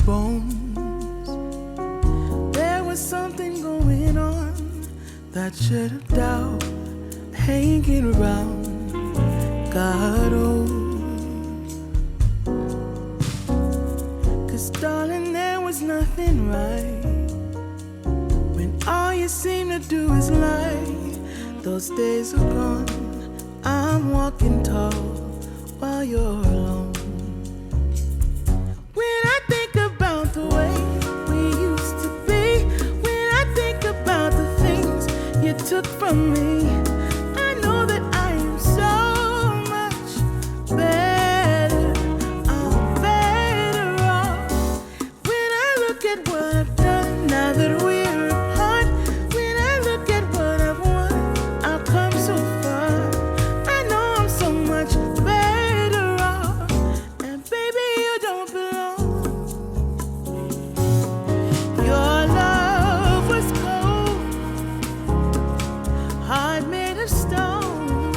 bones. There was something going on that should have doubt hanging around. God, oh, 'cause darling, there was nothing right when all you seem to do is lie. Those days are gone. I'm walking tall while you're alone. When I think about the way we used to be, when I think about the things you took from me, I know that I am so much better. I'm better off. When I look at what I've done now that we're apart, when I look at what I've won, I've come so far. I know I'm so much better off. And baby, you don't belong. Your love was cold, heart made of stone.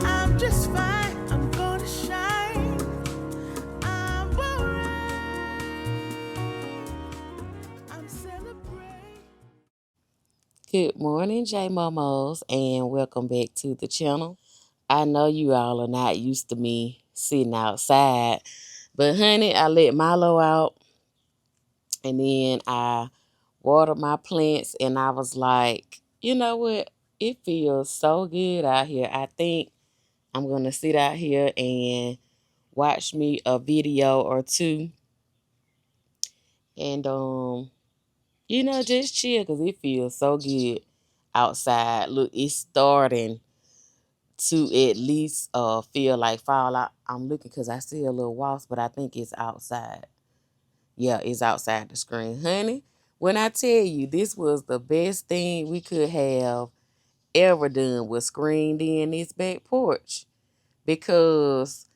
I'm just fine, I'm gonna shine. I'm alright, I'm celebrating. Good morning, J Momos, and welcome back to the channel. I know you all are not used to me sitting outside, but honey, I let Milo out and then I watered my plants, and I was like, you know what? It feels so good out here. I think I'm going to sit out here and watch me a video or two and, just chill because it feels so good outside. Look, it's starting to at least feel like fall. I'm looking because I see a little wasp, but I think it's outside. Yeah, it's outside the screen. Honey, when I tell you this was the best thing we could have ever done was screened in this back porch. Because,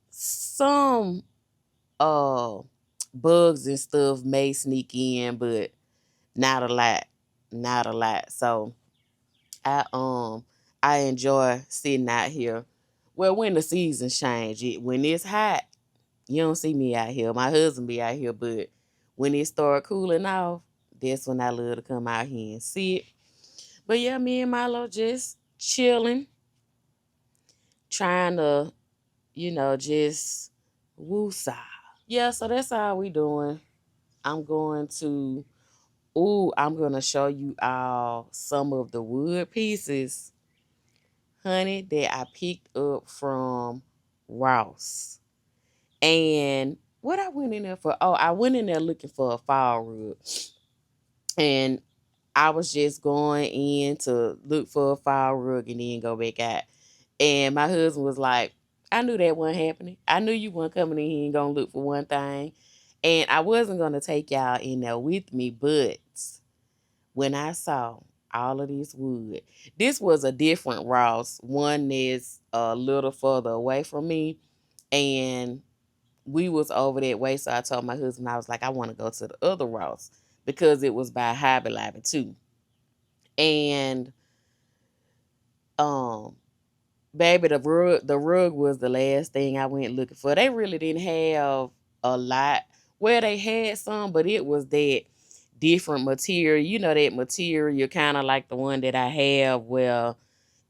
some uh bugs and stuff may sneak in, but not a lot. Not a lot. So I I enjoy sitting out here. Well, when the seasons change, when it's hot, you don't see me out here. My husband be out here, but when it start cooling off, that's when I love to come out here and sit. But yeah, me and Milo just chilling, trying to, just woosah. Yeah, so that's how we doing. I'm going to, I'm going to show you all some of the wood pieces, honey, that I picked up from Ross. And what I went in there for? Oh, I went in there looking for a fall rug. And I was just going in to look for a fall rug and then go back out. And my husband was like, I knew that wasn't happening. I knew you weren't coming in here and gonna look for one thing. And I wasn't gonna take y'all in there with me, but when I saw all of this wood, this was a different Ross. One that's a little further away from me. And we was over that way. So I told my husband, I was like, I want to go to the other Ross because it was by Hobby Lobby too. And um baby, the rug was the last thing I went looking for. They really didn't have a lot. Well, they had some, but it was that different material. You know, that material kind of like the one that I have where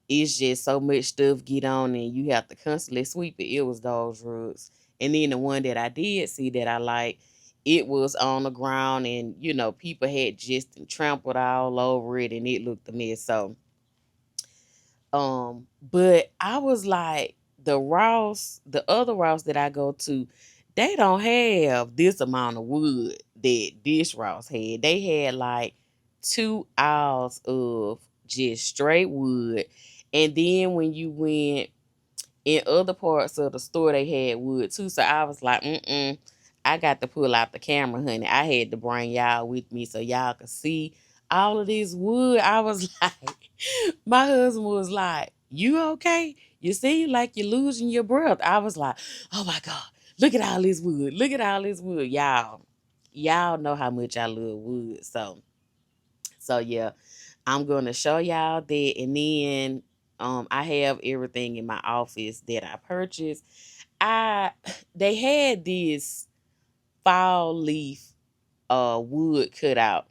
it's just so much stuff get on and you have to constantly sweep it. It was those rugs. And then the one that I did see that I like, it was on the ground and, people had just trampled all over it and it looked a mess. So, but I was like, the other Ross that I go to, they don't have this amount of wood that this Ross had. They had like 2 aisles of just straight wood. And then when you went in other parts of the store, they had wood too. So I was like, I got to pull out the camera, honey. I had to bring y'all with me so y'all could see all of this wood. I was like, my husband was like, you okay? You seem like you're losing your breath. I was like, oh my God, look at all this wood. Look at all this wood. Y'all know how much I love wood. So yeah, I'm gonna show y'all that, and then I have everything in my office that I purchased. I they had this fall leaf wood cut out.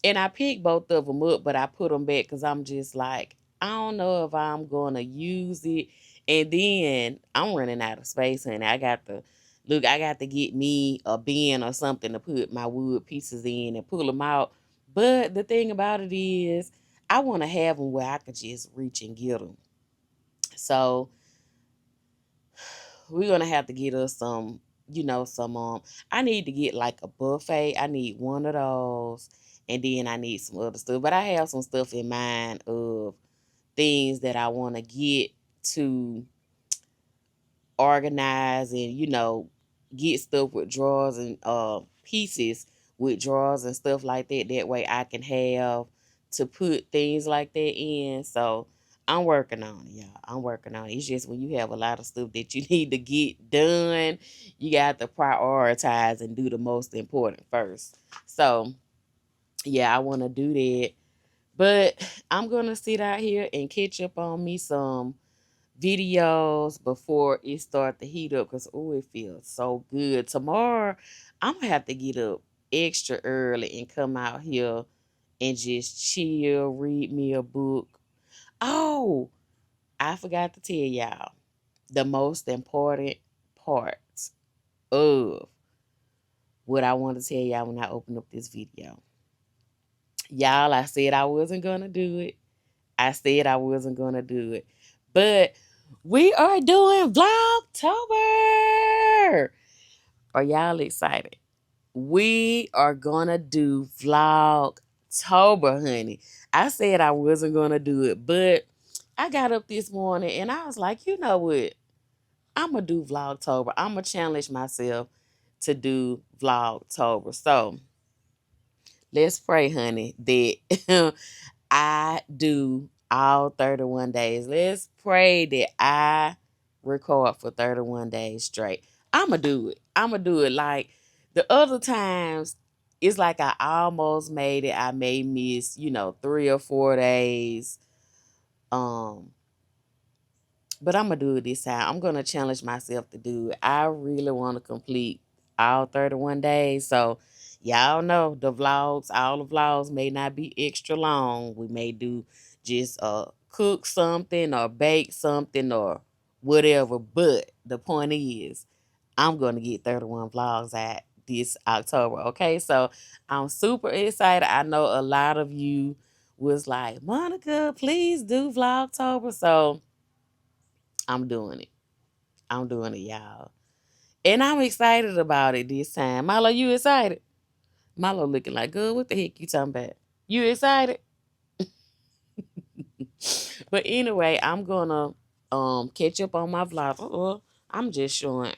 And I picked both of them up, but I put them back because I'm just like, I don't know if I'm gonna use it. And then I'm running out of space, honey. I got to get me a bin or something to put my wood pieces in and pull them out. But the thing about it is, I want to have them where I could just reach and get them. So we're gonna have to get us some, some I need to get like a buffet. I need one of those, and then I need some other stuff. But I have some stuff in mind of things that I want to get to organize and get stuff with drawers and pieces with drawers and stuff like that. That way I can have to put things like that in. So I'm working on it, y'all. I'm working on it. It's just when you have a lot of stuff that you need to get done, you got to prioritize and do the most important first. So yeah, I want to do that. But I'm gonna sit out here and catch up on me some videos before it start to heat up, because it feels so good. Tomorrow I'm gonna have to get up extra early and come out here and just chill, read me a book. Oh, I forgot to tell y'all the most important part of what I want to tell y'all when I open up this video. Y'all, I said I wasn't gonna do it. I said I wasn't gonna do it. But we are doing Vlogtober. Are y'all excited? We are gonna do Vlogtober, honey. I said I wasn't gonna do it, but I got up this morning and I was like, you know what? I'm gonna do Vlogtober. I'm gonna challenge myself to do Vlogtober. So let's pray, honey, that I do all 31 days. Let's pray that I record for 31 days straight. I'm going to do it. I'm going to do it. Like the other times, it's like I almost made it. I may miss, 3 or 4 days. Um, but I'm going to do it this time. I'm going to challenge myself to do it. I really want to complete all 31 days. So, y'all know all the vlogs may not be extra long. We may do just cook something or bake something or whatever. But the point is, I'm going to get 31 vlogs out this October. Okay, so I'm super excited. I know a lot of you was like, Monica, please do Vlogtober. So I'm doing it. I'm doing it, y'all. And I'm excited about it this time. Milo, you excited? Milo looking like, good. What the heck you talking about? You excited? But anyway, I'm gonna catch up on my vlog. I'm just showing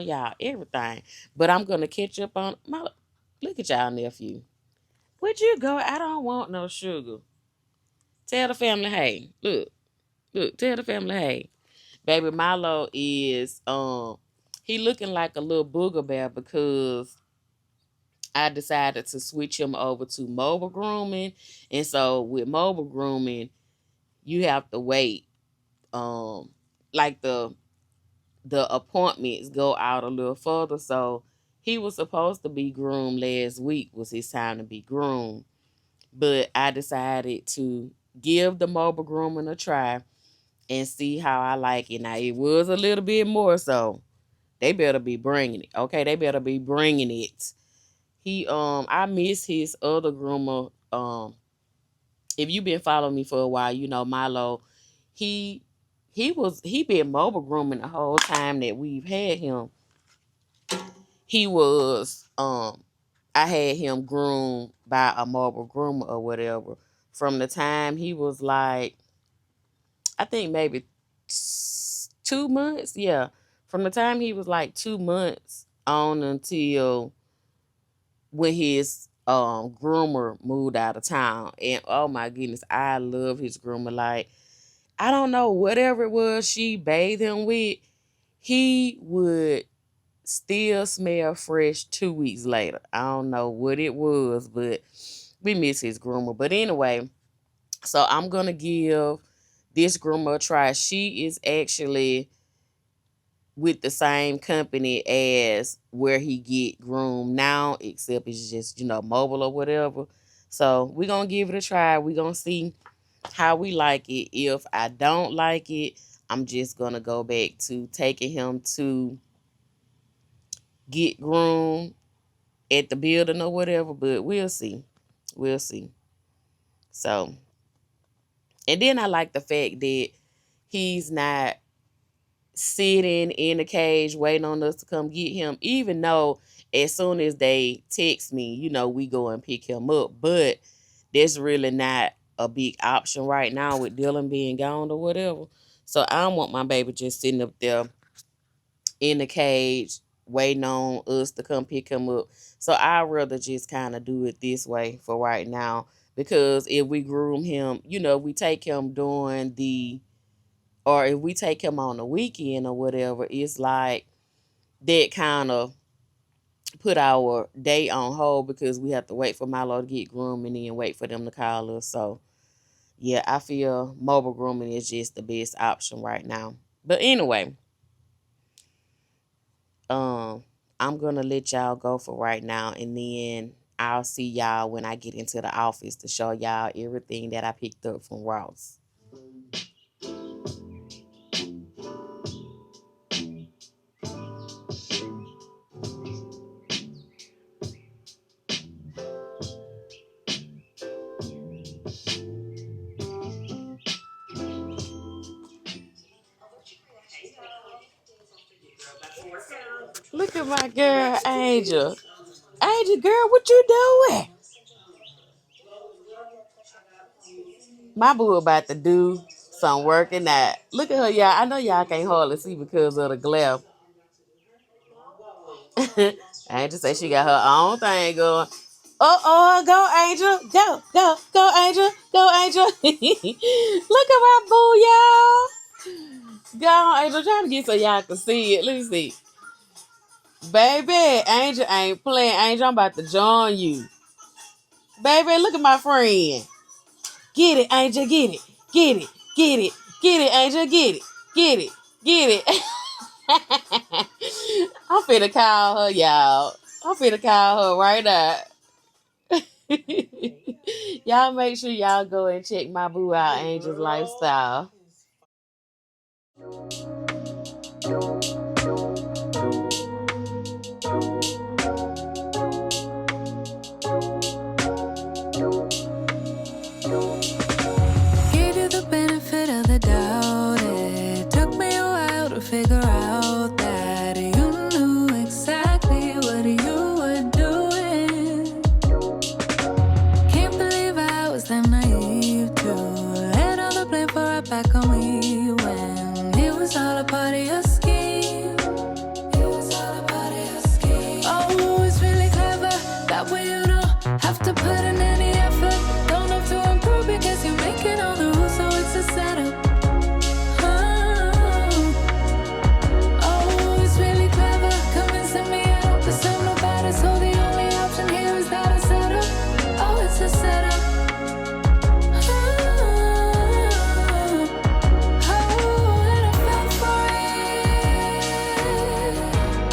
y'all everything. But I'm gonna catch up on my look at y'all nephew. Where'd you go? I don't want no sugar. Tell the family, hey. Look, tell the family, hey. Baby Milo is he looking like a little booger bear because I decided to switch him over to mobile grooming. And so with mobile grooming, you have to wait. Like the appointments go out a little further. So he was supposed to be groomed last week, was his time to be groomed. But I decided to give the mobile grooming a try and see how I like it. Now it was a little bit more, so they better be bringing it. Okay, they better be bringing it. I miss his other groomer. If you've been following me for a while, you know Milo. He he been mobile grooming the whole time that we've had him. He was I had him groomed by a mobile groomer or whatever. From the time he was like, I think maybe 2 months. Yeah. From the time he was like 2 months on until when his groomer moved out of town. And oh my goodness, I love his groomer. Like, I don't know, whatever it was she bathed him with, he would still smell fresh 2 weeks later. I don't know what it was, but we miss his groomer. But anyway, so I'm gonna give this groomer a try. She is actually with the same company as where he get groomed now, except it's just, mobile or whatever. So we're going to give it a try. We're going to see how we like it. If I don't like it, I'm just going to go back to taking him to get groomed at the building or whatever, but we'll see. We'll see. So, and then I like the fact that he's not sitting in the cage waiting on us to come get him, even though as soon as they text me, we go and pick him up. But that's really not a big option right now with Dylan being gone or whatever. So I don't want my baby just sitting up there in the cage waiting on us to come pick him up. So I'd rather just kind of do it this way for right now. Because if we groom him, we take him during or if we take him on the weekend or whatever, it's like that kind of put our day on hold because we have to wait for Milo to get groomed and then wait for them to call us. So yeah, I feel mobile grooming is just the best option right now. But anyway, I'm gonna let y'all go for right now, and then I'll see y'all when I get into the office to show y'all everything that I picked up from Ross. Look at my girl, Angel. Angel, girl, what you doing? My boo about to do some working out. Look at her, y'all. I know y'all can't hardly see because of the glare. Angel say she got her own thing going. Go, Angel. Go, Angel. Go, Angel. Look at my boo, y'all. Go, Angel. Trying to get so y'all can see it. Let me see. Baby, Angel ain't playing. Angel, I'm about to join you. Baby, look at my friend. Get it, Angel. Get it. Get it. Get it. Get it, Angel. Get it. Get it. Get it. I'm finna call her, y'all. I'm finna call her right now. Y'all make sure y'all go and check my boo out, Angel's Lifestyle. Gave you the benefit of the doubt. It took me a while to figure out that you knew exactly what you were doing. Can't believe I was that naive to let all the blame for it back on me when it was all a part of your scheme. It was all a part of your scheme. Oh, it's really clever that way you don't have to put in any effort. Don't have to improve because you're making all the rules, so it's a setup. Oh, it's really clever, convincing me I don't deserve no better. So the only option here is that I set up. Oh, it's a setup. Oh, and I fell for it.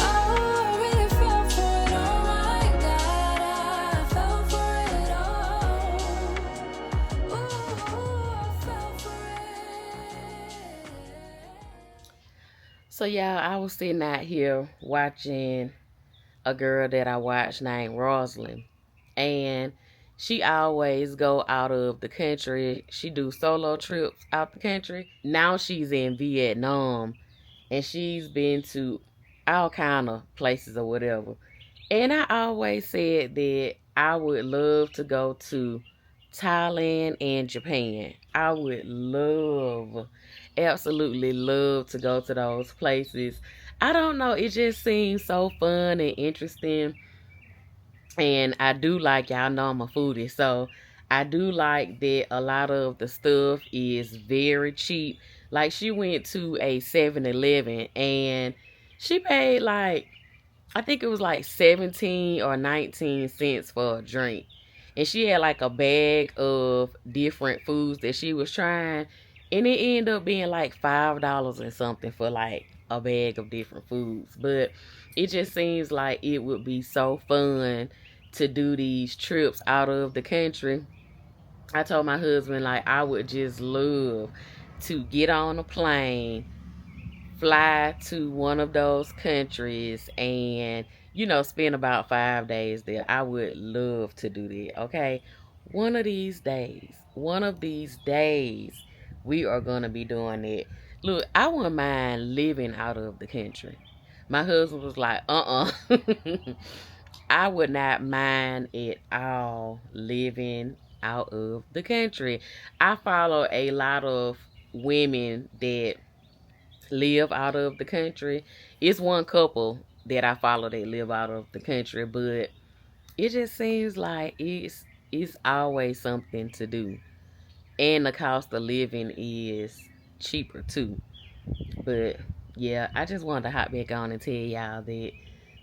Oh, I really fell for it. Oh my God, I fell for it. Oh, ooh, I fell for it. So y'all, I was sitting out here watching a girl that I watch named Rosalind, and she always go out of the country. She do solo trips out the country. Now she's in Vietnam, and she's been to all kind of places or whatever. And I always said that I would love to go to Thailand and Japan. I would absolutely love to go to those places. I don't know, it just seems so fun and interesting. And I do like, y'all know I'm a foodie, so I do like that a lot of the stuff is very cheap. Like, she went to a 7-Eleven and she paid like, I think it was like 17 or 19 cents for a drink. And she had like a bag of different foods that she was trying. And it ended up being like $5 and something for like a bag of different foods. But it just seems like it would be so fun to do these trips out of the country. I told my husband, like, I would just love to get on a plane, fly to one of those countries, and, you know, spend about 5 days there. I would love to do that, okay? One of these days, we are going to be doing it. Look, I wouldn't mind living out of the country. My husband was like, I would not mind at all living out of the country. I follow a lot of women that live out of the country. It's one couple that I follow that live out of the country, but it just seems like it's always something to do. And the cost of living is cheaper too. But yeah, I just wanted to hop back on and tell y'all that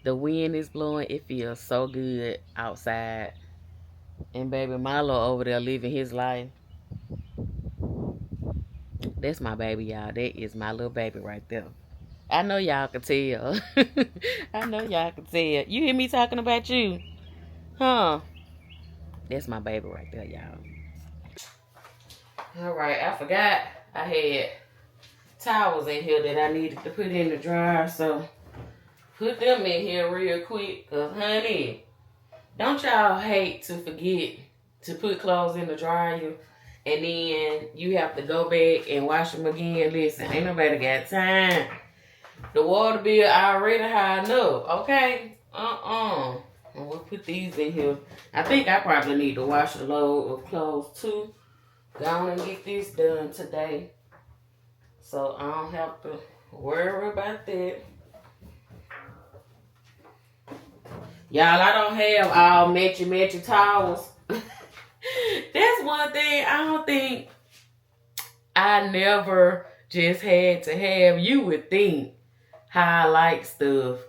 the wind is blowing. It feels so good outside. And baby Milo over there living his life. That's my baby, y'all. That is my little baby right there. I know y'all can tell. I know y'all can tell. You hear me talking about you? Huh? That's my baby right there, y'all. Alright, I forgot I had towels in here that I needed to put in the dryer, so put them in here real quick. Cause honey, don't y'all hate to forget to put clothes in the dryer and then you have to go back and wash them again? Listen, ain't nobody got time. The water bill already high enough, okay? And we'll put these in here. I think I probably need to wash a load of clothes too. Go on and get this done today, so I don't have to worry about that. Y'all, I don't have all matchy towels. That's one thing I don't think I never just had to have. You would think how I like stuff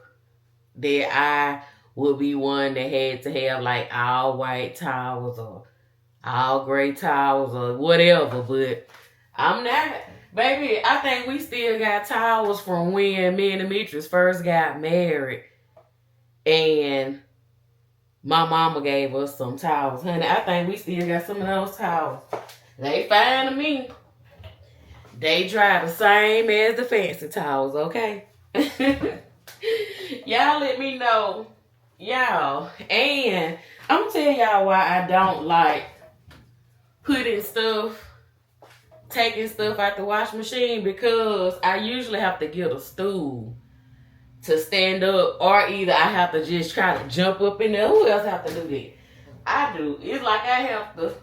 that I would be one that had to have like all white towels or all gray towels or whatever, but I'm not. Baby, I think we still got towels from when me and Demetrius first got married. And my mama gave us some towels. Honey, I think we still got some of those towels. They fine to me. They dry the same as the fancy towels, okay? Y'all let me know. Y'all. And I'm going to tell y'all why I don't like taking stuff out the wash machine, because I usually have to get a stool to stand up, or either I have to just try to jump up in there. Who else have to do that? I do. It's like I have to,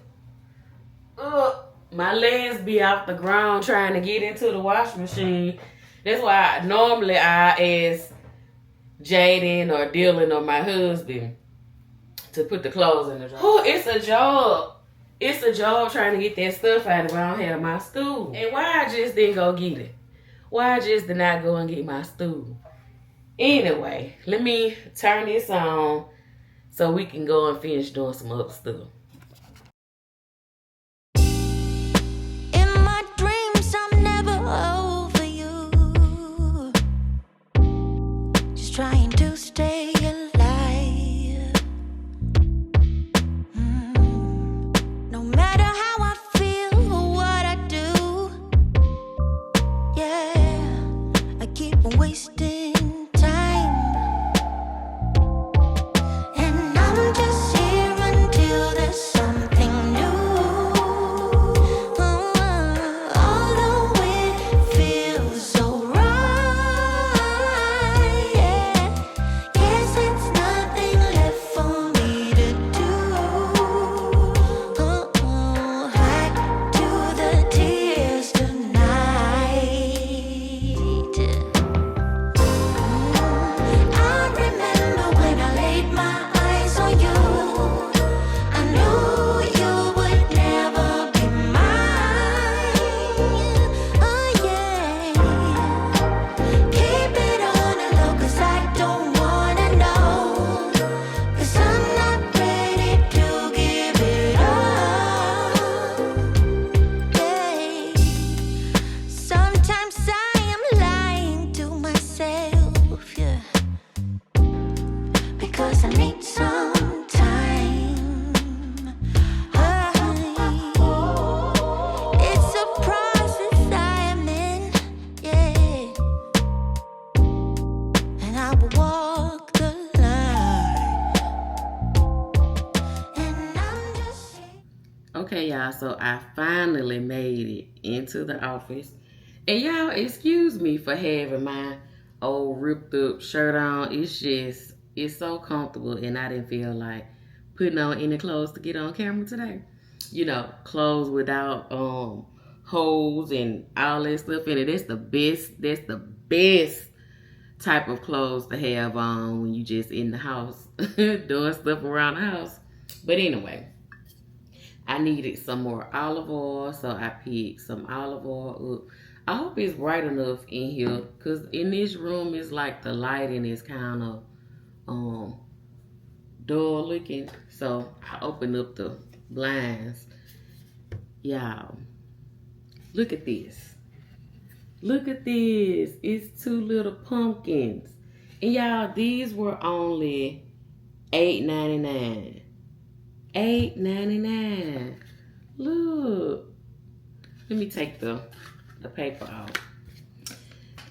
my legs be off the ground trying to get into the wash machine. That's why normally I ask Jaden or Dylan or my husband to put the clothes in the dryer. Oh, it's a job. It's a job trying to get that stuff out if I don't have my stool. And why I just didn't go get it? Why I just did not go and get my stool? Anyway, let me turn this on so we can go and finish doing some other stuff. In my dreams, I'm never over you. Just trying to stay alive. No matter how I feel or what I do, yeah, I keep on wasting. Okay, y'all, so I finally made it into the office. And y'all, excuse me for having my old ripped up shirt on. It's so comfortable, and I didn't feel like putting on any clothes to get on camera today. You know, clothes without holes and all that stuff in it. That's the best type of clothes to have on when you just in the house doing stuff around the house. But anyway, I needed some more olive oil, so I picked some olive oil up. I hope it's bright enough in here, because in this room, it's like the lighting is kind of dull looking. So I opened up the blinds. Y'all, look at this. Look at this. It's 2 little pumpkins. And y'all, these were only $8.99. $8.99. Look. Let me take the paper off.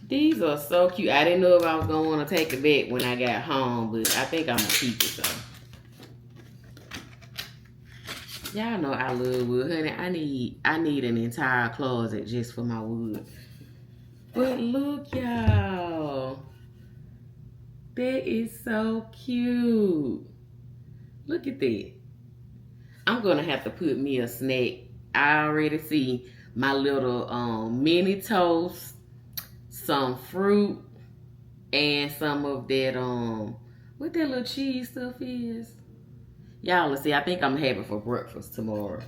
These are so cute. I didn't know if I was going to want to take it back when I got home, but I think I'm going to keep it, though. Y'all know I love wood, honey. I need an entire closet just for my wood. But look, y'all. That is so cute. Look at that. I'm going to have to put me a snack. I already see my little mini toast, some fruit, and some of that, what that little cheese stuff is. Y'all, let's see. I think I'm having for breakfast tomorrow.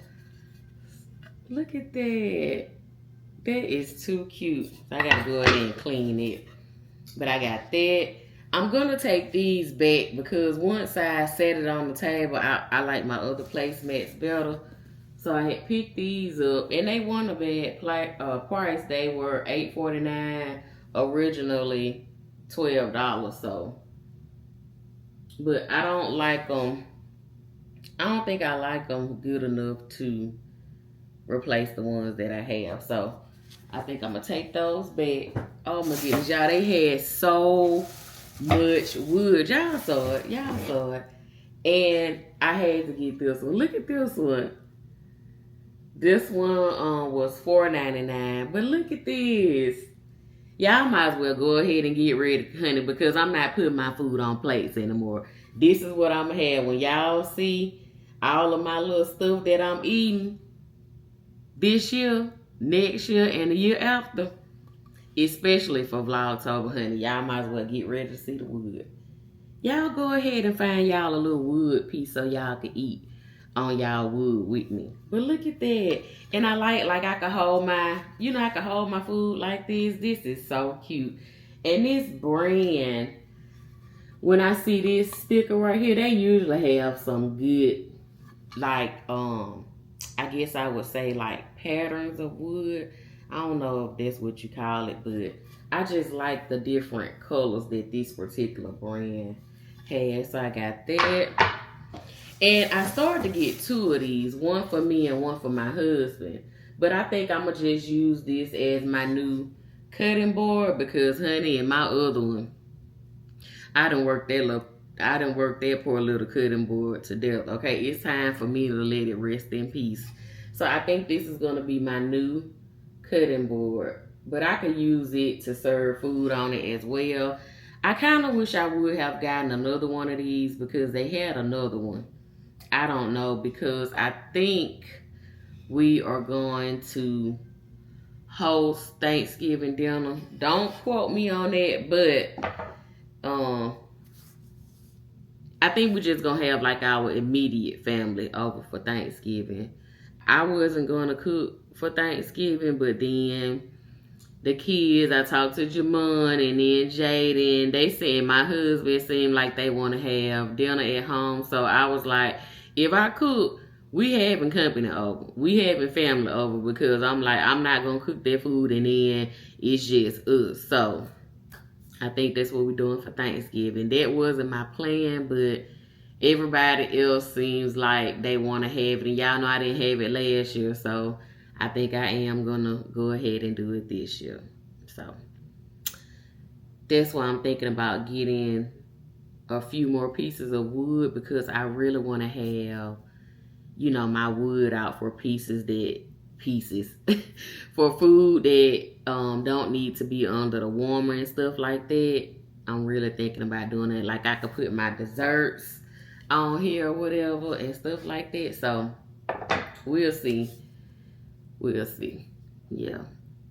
Look at that. That is too cute. I got to go ahead and clean it. But I got that. I'm going to take these back because once I set it on the table, I like my other placemats better. So I had picked these up, and they weren't a bad price. They were $8.49, originally $12. So, but I don't like them. I don't think I like them good enough to replace the ones that I have. So I think I'm going to take those back. Oh my goodness, y'all, they had so much wood. Y'all saw it. And I had to get this one. Look at this one. This one was $4.99. But look at this. Y'all might as well go ahead and get ready, honey, because I'm not putting my food on plates anymore. This is what I'm going to have when y'all see all of my little stuff that I'm eating this year, next year, and the year after. Especially for Vlogtober, honey. Y'all might as well get ready to see the wood. Y'all go ahead and find y'all a little wood piece so y'all can eat on y'all wood with me. But look at that. And I like I can hold my, I can hold my food like this. This is so cute. And this brand, when I see this sticker right here, they usually have some good, like, I guess I would say like patterns of wood. I don't know if that's what you call it, but I just like the different colors that this particular brand has. So I got that. And I started to get 2 of these, one for me and one for my husband. But I think I'm going to just use this as my new cutting board because, honey, and my other one, I done worked that poor little cutting board to death. Okay, it's time for me to let it rest in peace. So I think this is going to be my new cutting board, but I could use it to serve food on it as well. I kind of wish I would have gotten another one of these because they had another one. I don't know, because I think we are going to host Thanksgiving dinner. Don't quote me on that, but I think we're just gonna have like our immediate family over for Thanksgiving. I wasn't gonna cook for Thanksgiving, but then the kids, I talked to Jamon and then Jaden, they said my husband seemed like they want to have dinner at home. So I was like, if I cook, we having company over. We having family over, because I'm like, I'm not going to cook that food and then it's just us. So I think that's what we're doing for Thanksgiving. That wasn't my plan, but everybody else seems like they want to have it. And y'all know I didn't have it last year, so I think I am going to go ahead and do it this year. So that's why I'm thinking about getting a few more pieces of wood, because I really want to have you know, my wood out for for food that don't need to be under the warmer and stuff like that. I'm really thinking about doing it. Like I could put my desserts on here or whatever and stuff like that. So we'll see. We'll see. Yeah.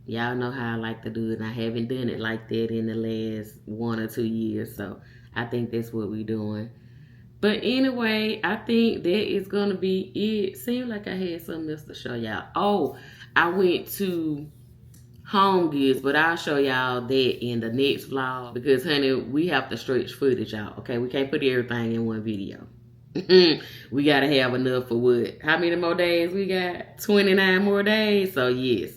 Y'all know how I like to do it. And I haven't done it like that in the last 1 or 2 years. So I think that's what we're doing. But anyway, I think that is going to be it. Seemed like I had something else to show y'all. Oh, I went to Home Goods, but I'll show y'all that in the next vlog. Because, honey, we have to stretch footage, y'all. Okay, we can't put everything in one video. We got to have enough for what? How many more days we got? 29 more days. So, yes.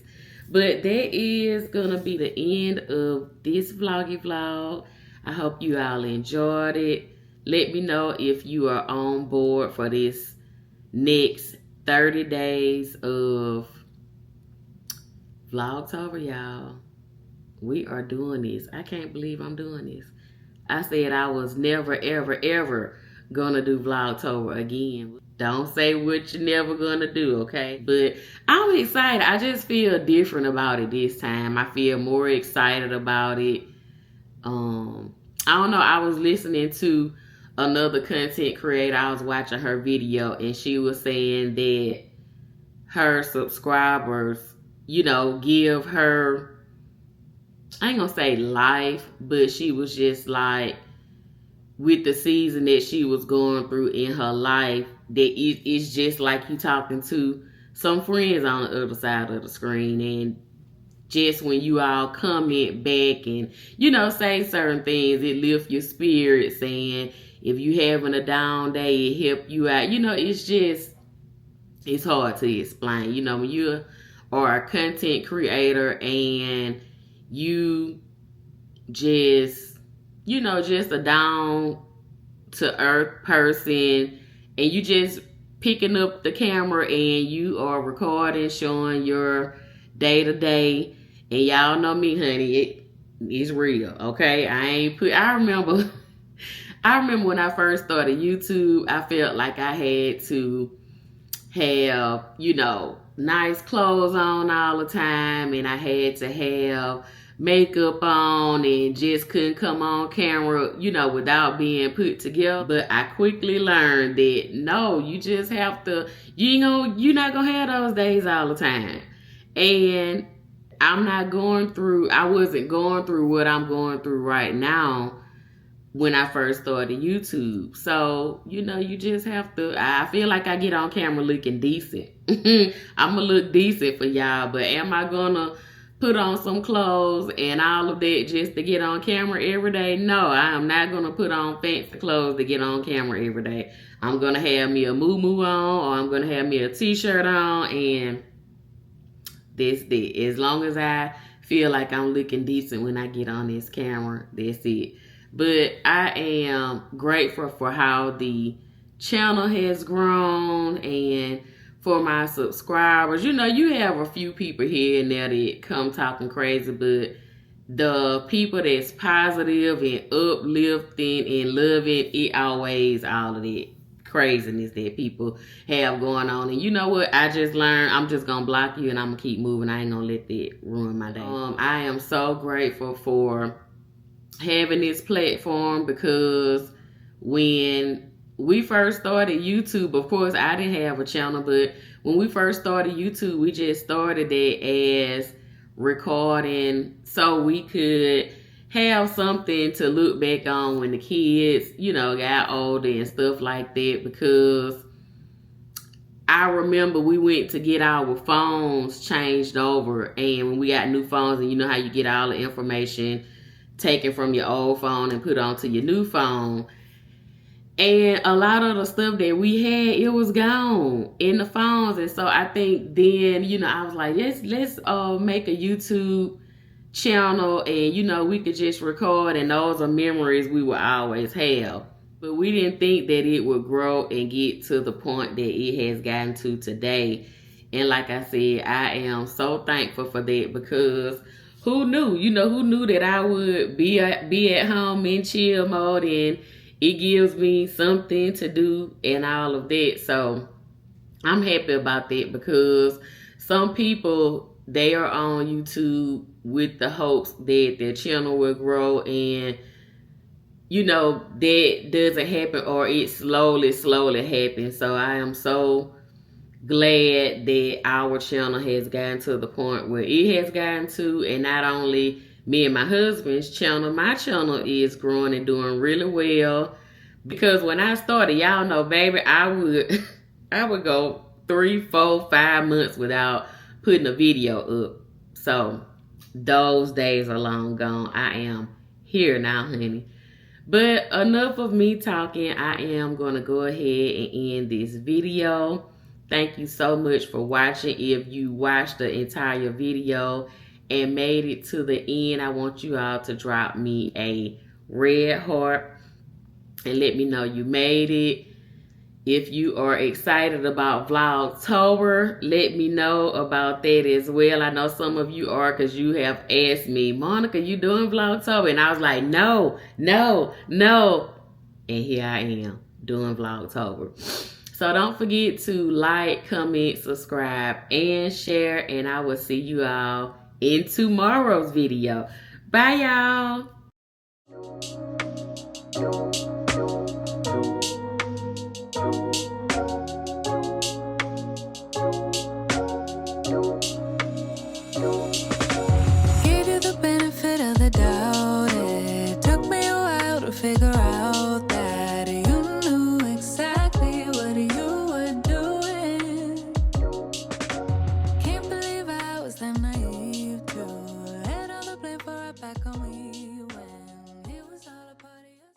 But that is going to be the end of this vloggy vlog. I hope you all enjoyed it. Let me know if you are on board for this next 30 days of Vlogtober, y'all. We are doing this. I can't believe I'm doing this. I said I was never, ever, ever gonna do Vlogtober again. Don't say what you're never gonna do, okay? But I'm excited. I just feel different about it this time. I feel more excited about it. I don't know. I was listening to another content creator. I was watching her video and she was saying that her subscribers, you know, give her, I ain't gonna say life, but she was just like, with the season that she was going through in her life, that it's just like you talking to some friends on the other side of the screen. And just when you all comment back and, you know, say certain things, it lifts your spirits. And if you having a down day, it help you out. You know, it's just, it's hard to explain. You know, when you are a content creator and you just, you know, just a down to earth person and you just picking up the camera and you are recording, showing your day to day. And y'all know me, honey, it's real, okay? I remember when I first started YouTube, I felt like I had to have, you know, nice clothes on all the time, and I had to have makeup on and just couldn't come on camera, you know, without being put together. But I quickly learned that no, you just have to, you're not gonna have those days all the time. And I wasn't going through what I'm going through right now when I first started YouTube. So, you know, you just have to, I feel like I get on camera looking decent. I'm gonna look decent for y'all, but am I gonna put on some clothes and all of that just to get on camera every day? No, I am not gonna put on fancy clothes to get on camera every day. I'm gonna have me a muumuu on, or I'm gonna have me a t-shirt on, and that's it. As long as I feel like I'm looking decent when I get on this camera, that's it. But I am grateful for how the channel has grown and for my subscribers. You know, you have a few people here and there that come talking crazy, but the people that's positive and uplifting and loving, it always all of that craziness that people have going on. And you know what? I just learned I'm just gonna block you and I'm gonna keep moving. I ain't gonna let that ruin my day. I am so grateful for having this platform, because when we first started YouTube, of course I didn't have a channel, but when we first started YouTube, we just started it as recording so we could have something to look back on when the kids, you know, got older and stuff like that. Because I remember we went to get our phones changed over, and when we got new phones, and you know how you get all the information taken from your old phone and put onto your new phone, and a lot of the stuff that we had, it was gone in the phones. And so I think then, you know, I was like, let's make a YouTube channel, and you know, we could just record, and those are memories we will always have. But we didn't think that it would grow and get to the point that it has gotten to today. And like I said, I am so thankful for that, because who knew? You know, who knew that I would be at home in chill mode, and it gives me something to do and all of that. So I'm happy about that because some people, they are on YouTube with the hopes that their channel will grow, and you know that doesn't happen, or it slowly happens. So I am so glad that our channel has gotten to the point where it has gotten to, and not only me and my husband's channel, my channel is growing and doing really well. Because when I started, y'all know, baby, I would I would go 3, 4, 5 months without putting a video up. So those days are long gone. I am here now, honey. But enough of me talking. I am going to go ahead and end this video. Thank you so much for watching. If you watched the entire video and made it to the end, I want you all to drop me a red heart and let me know you made it. If you are excited about Vlogtober, let me know about that as well. I know some of you are, because you have asked me, Monica, you doing Vlogtober? And I was like, no. And here I am doing Vlogtober. So don't forget to like, comment, subscribe, and share. And I will see you all in tomorrow's video. Bye, y'all. Gave you the benefit of the doubt. It took me a while to figure out